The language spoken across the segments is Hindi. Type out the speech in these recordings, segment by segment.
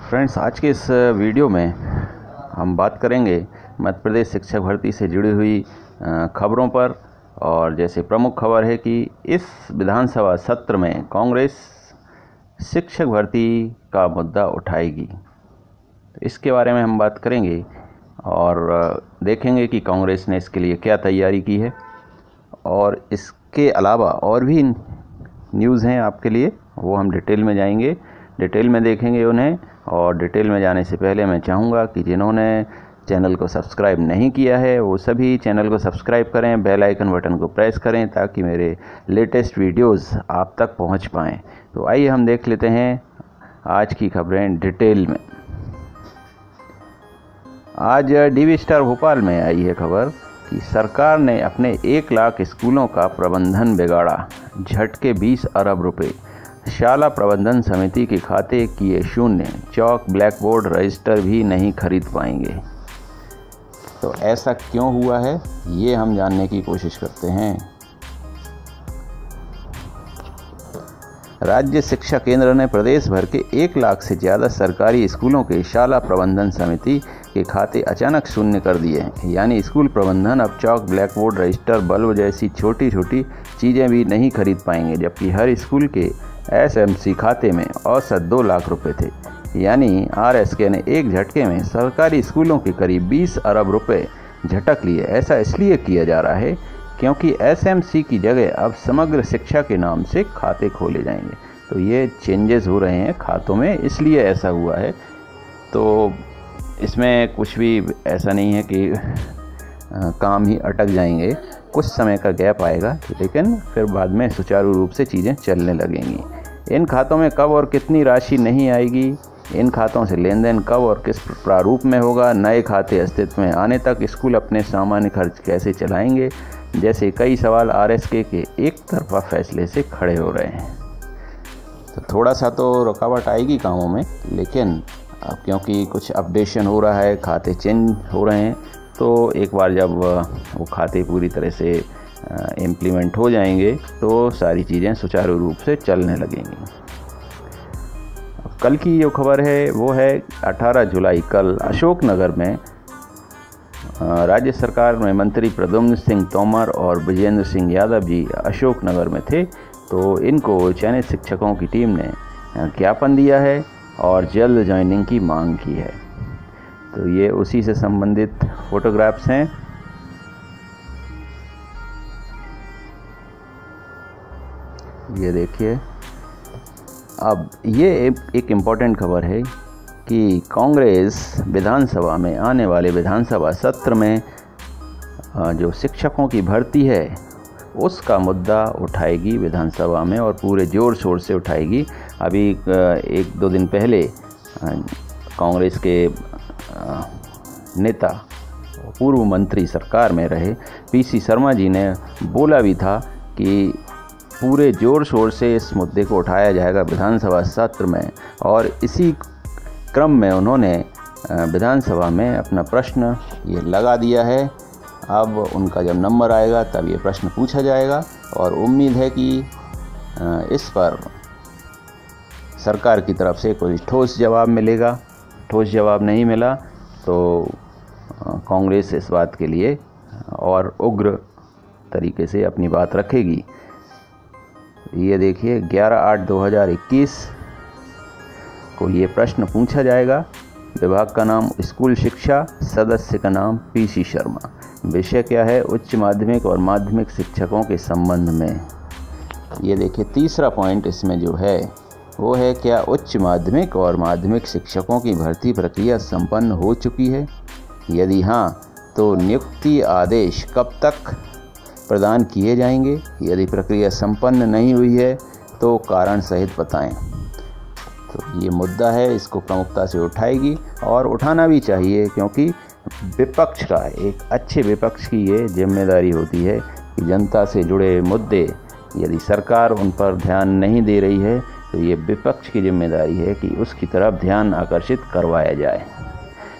फ्रेंड्स, आज के इस वीडियो में हम बात करेंगे मध्य प्रदेश शिक्षक भर्ती से जुड़ी हुई खबरों पर। और जैसे प्रमुख खबर है कि इस विधानसभा सत्र में कांग्रेस शिक्षक भर्ती का मुद्दा उठाएगी, तो इसके बारे में हम बात करेंगे और देखेंगे कि कांग्रेस ने इसके लिए क्या तैयारी की है। और इसके अलावा और भी न्यूज़ हैं आपके लिए, वो हम डिटेल में जाएंगे, डिटेल में देखेंगे उन्हें। और डिटेल में जाने से पहले मैं चाहूँगा कि जिन्होंने चैनल को सब्सक्राइब नहीं किया है वो सभी चैनल को सब्सक्राइब करें, बेल आइकन बटन को प्रेस करें ताकि मेरे लेटेस्ट वीडियोस आप तक पहुंच पाएँ। तो आइए हम देख लेते हैं आज की खबरें डिटेल में। आज डीवी स्टार भोपाल में आई है खबर कि सरकार ने अपने 1 लाख स्कूलों का प्रबंधन बिगाड़ा, झटके 20 अरब रुपए, शाला प्रबंधन समिति के खाते किए शून्य, चौक ब्लैक बोर्ड रजिस्टर भी नहीं खरीद पाएंगे। तो ऐसा क्यों हुआ है ये हम जानने की कोशिश करते हैं। राज्य शिक्षा केंद्र ने प्रदेश भर के 1 लाख से ज़्यादा सरकारी स्कूलों के शाला प्रबंधन समिति के खाते अचानक शून्य कर दिए हैं। यानी स्कूल प्रबंधन अब चौक ब्लैक बोर्ड रजिस्टर बल्ब जैसी छोटी छोटी चीज़ें भी नहीं खरीद पाएंगे, जबकि हर स्कूल के एसएमसी खाते में औसत 2 लाख रुपए थे। यानी आरएसके ने एक झटके में सरकारी स्कूलों के करीब 20 अरब रुपए झटक लिए। ऐसा इसलिए किया जा रहा है क्योंकि एसएमसी की जगह अब समग्र शिक्षा के नाम से खाते खोले जाएंगे। तो ये चेंजेस हो रहे हैं खातों में, इसलिए ऐसा हुआ है। तो इसमें कुछ भी ऐसा नहीं है कि काम ही अटक जाएंगे, कुछ समय का गैप आएगा, लेकिन फिर बाद में सुचारू रूप से चीज़ें चलने लगेंगी। इन खातों में कब और कितनी राशि नहीं आएगी, इन खातों से लेन देन कब और किस प्रारूप में होगा, नए खाते अस्तित्व में आने तक स्कूल अपने सामान्य खर्च कैसे चलाएंगे, जैसे कई सवाल आरएसके के एक तरफा फैसले से खड़े हो रहे हैं। तो थोड़ा सा तो रुकावट आएगी कामों में, लेकिन अब क्योंकि कुछ अपडेशन हो रहा है, खाते चेंज हो रहे हैं, तो एक बार जब वो खाते पूरी तरह से इम्प्लीमेंट हो जाएंगे तो सारी चीज़ें सुचारू रूप से चलने लगेंगी। कल की जो खबर है वो है 18 जुलाई, कल अशोकनगर में राज्य सरकार में मंत्री प्रद्युम्न सिंह तोमर और विजेंद्र सिंह यादव जी अशोकनगर में थे। तो इनको चयनित शिक्षकों की टीम ने ज्ञापन दिया है और जल्द ज्वाइनिंग की मांग की है। तो ये उसी से संबंधित फोटोग्राफ्स हैं। ये देखिए, अब ये एक इम्पॉर्टेंट खबर है कि कांग्रेस विधानसभा में आने वाले विधानसभा सत्र में जो शिक्षकों की भर्ती है उसका मुद्दा उठाएगी विधानसभा में, और पूरे ज़ोर शोर से उठाएगी। अभी 1-2 दिन पहले कांग्रेस के नेता पूर्व मंत्री सरकार में रहे पीसी शर्मा जी ने बोला भी था कि पूरे ज़ोर शोर से इस मुद्दे को उठाया जाएगा विधानसभा सत्र में। और इसी क्रम में उन्होंने विधानसभा में अपना प्रश्न ये लगा दिया है। अब उनका जब नंबर आएगा तब ये प्रश्न पूछा जाएगा और उम्मीद है कि इस पर सरकार की तरफ से कोई ठोस जवाब मिलेगा। ठोस जवाब नहीं मिला तो कांग्रेस इस बात के लिए और उग्र तरीके से अपनी बात रखेगी। ये देखिए, 11/8/2021 को ये प्रश्न पूछा जाएगा। विभाग का नाम स्कूल शिक्षा, सदस्य का नाम पीसी शर्मा। विषय क्या है? उच्च माध्यमिक और माध्यमिक शिक्षकों के संबंध में। ये देखिए, तीसरा पॉइंट इसमें जो है वो है, क्या उच्च माध्यमिक और माध्यमिक शिक्षकों की भर्ती प्रक्रिया संपन्न हो चुकी है? यदि हाँ, तो नियुक्ति आदेश कब तक प्रदान किए जाएंगे? यदि प्रक्रिया संपन्न नहीं हुई है तो कारण सहित बताएं। तो ये मुद्दा है, इसको प्रमुखता से उठाएगी और उठाना भी चाहिए, क्योंकि विपक्ष का, एक अच्छे विपक्ष की ये जिम्मेदारी होती है कि जनता से जुड़े मुद्दे यदि सरकार उन पर ध्यान नहीं दे रही है तो ये विपक्ष की जिम्मेदारी है कि उसकी तरफ ध्यान आकर्षित करवाया जाए।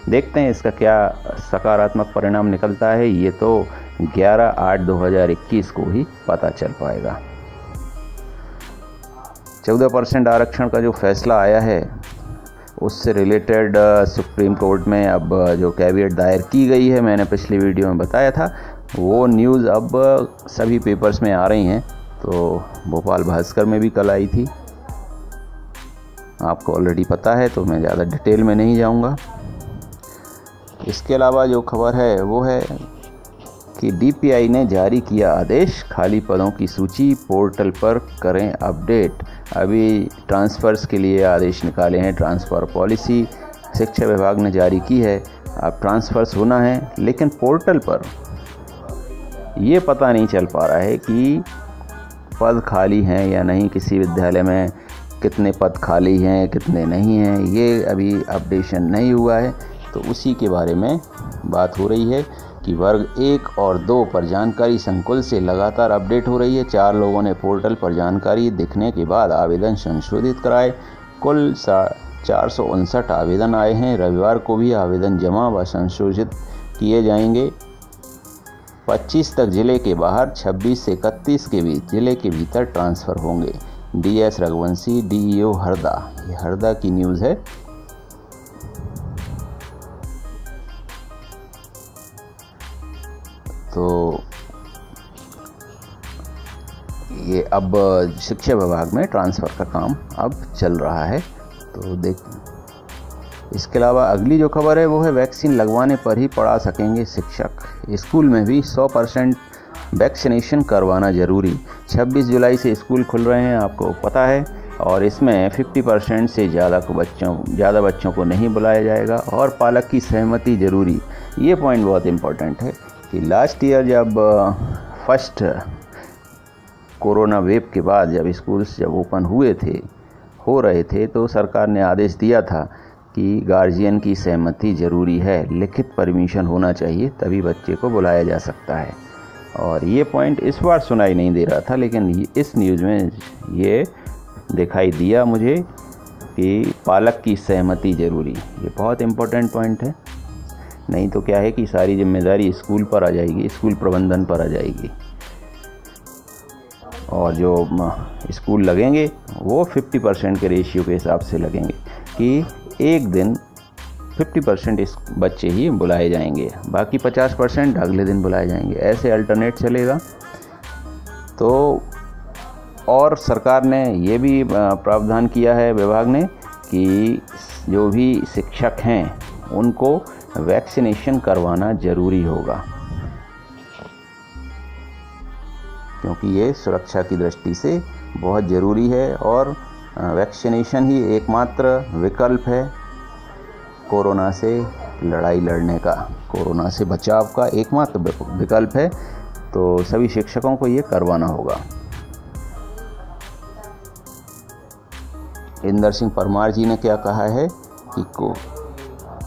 देखते हैं इसका क्या सकारात्मक परिणाम निकलता है। ये तो 11/8/2021 को ही पता चल पाएगा। 14% आरक्षण का जो फैसला आया है उससे रिलेटेड सुप्रीम कोर्ट में अब जो कैविएट दायर की गई है, मैंने पिछली वीडियो में बताया था, वो न्यूज़ अब सभी पेपर्स में आ रही हैं। तो भोपाल भास्कर में भी कल आई थी, आपको ऑलरेडी पता है, तो मैं ज़्यादा डिटेल में नहीं जाऊंगा। इसके अलावा जो खबर है वो है कि डीपीआई ने जारी किया आदेश, खाली पदों की सूची पोर्टल पर करें अपडेट। अभी ट्रांसफ़र्स के लिए आदेश निकाले हैं, ट्रांसफ़र पॉलिसी शिक्षा विभाग ने जारी की है। अब ट्रांसफ़र्स होना है, लेकिन पोर्टल पर ये पता नहीं चल पा रहा है कि पद खाली हैं या नहीं, किसी विद्यालय में कितने पद खाली हैं कितने नहीं हैं, ये अभी अपडेशन नहीं हुआ है। तो उसी के बारे में बात हो रही है कि वर्ग 1 और 2 पर जानकारी संकुल से लगातार अपडेट हो रही है। 4 लोगों ने पोर्टल पर जानकारी दिखने के बाद आवेदन संशोधित कराए। कुल 459 आवेदन आए हैं। रविवार को भी आवेदन जमा व संशोधित किए जाएंगे। 25 तक जिले के बाहर, 26 से 31 के बीच जिले के भीतर ट्रांसफ़र होंगे। DS रघुवंशी, DEO हरदा, ये हरदा की न्यूज़ है। तो ये अब शिक्षा विभाग में ट्रांसफ़र का काम अब चल रहा है। तो देख, इसके अलावा अगली जो खबर है वो है वैक्सीन लगवाने पर ही पढ़ा सकेंगे शिक्षक। स्कूल में भी 100% वैक्सीनेशन करवाना जरूरी। 26 जुलाई से स्कूल खुल रहे हैं, आपको पता है, और इसमें 50% से ज़्यादा बच्चों को नहीं बुलाया जाएगा और पालक की सहमति ज़रूरी। ये पॉइंट बहुत इम्पोर्टेंट है कि लास्ट ईयर जब फर्स्ट कोरोना वेव के बाद जब स्कूल्स ओपन हो रहे थे, तो सरकार ने आदेश दिया था कि गार्जियन की सहमति ज़रूरी है, लिखित परमिशन होना चाहिए, तभी बच्चे को बुलाया जा सकता है। और ये पॉइंट इस बार सुनाई नहीं दे रहा था, लेकिन इस न्यूज़ में ये दिखाई दिया मुझे कि पालक की सहमति ज़रूरी। ये बहुत इम्पोर्टेंट पॉइंट है, नहीं तो क्या है कि सारी जिम्मेदारी स्कूल पर आ जाएगी, स्कूल प्रबंधन पर आ जाएगी। और जो स्कूल लगेंगे वो 50% के रेशियो के हिसाब से लगेंगे कि एक दिन 50% इस बच्चे ही बुलाए जाएंगे, बाकी 50% अगले दिन बुलाए जाएंगे। ऐसे अल्टरनेट चलेगा। तो और सरकार ने ये भी प्रावधान किया है विभाग ने कि जो भी शिक्षक हैं उनको वैक्सीनेशन करवाना ज़रूरी होगा, क्योंकि ये सुरक्षा की दृष्टि से बहुत ज़रूरी है। और वैक्सीनेशन ही एकमात्र विकल्प है कोरोना से लड़ाई लड़ने का, कोरोना से बचाव का एकमात्र विकल्प है। तो सभी शिक्षकों को ये करवाना होगा। इंदर सिंह परमार जी ने क्या कहा है कि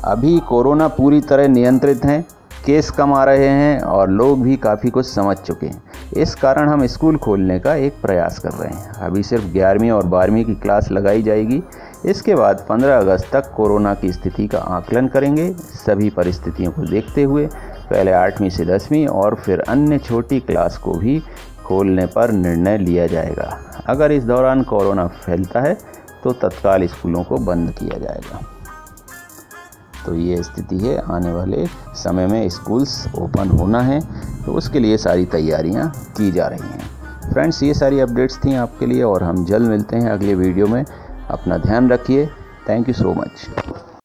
अभी कोरोना पूरी तरह नियंत्रित है, केस कम आ रहे हैं और लोग भी काफ़ी कुछ समझ चुके हैं। इस कारण हम स्कूल खोलने का एक प्रयास कर रहे हैं। अभी सिर्फ 11वीं और 12वीं की क्लास लगाई जाएगी। इसके बाद 15 अगस्त तक कोरोना की स्थिति का आकलन करेंगे। सभी परिस्थितियों को देखते हुए पहले 8वीं से 10वीं और फिर अन्य छोटी क्लास को भी खोलने पर निर्णय लिया जाएगा। अगर इस दौरान कोरोना फैलता है तो तत्काल स्कूलों को बंद किया जाएगा। तो ये स्थिति है, आने वाले समय में स्कूल्स ओपन होना है, तो उसके लिए सारी तैयारियां की जा रही हैं। फ्रेंड्स, ये सारी अपडेट्स थी आपके लिए और हम जल्द मिलते हैं अगले वीडियो में। अपना ध्यान रखिए। Thank you so much.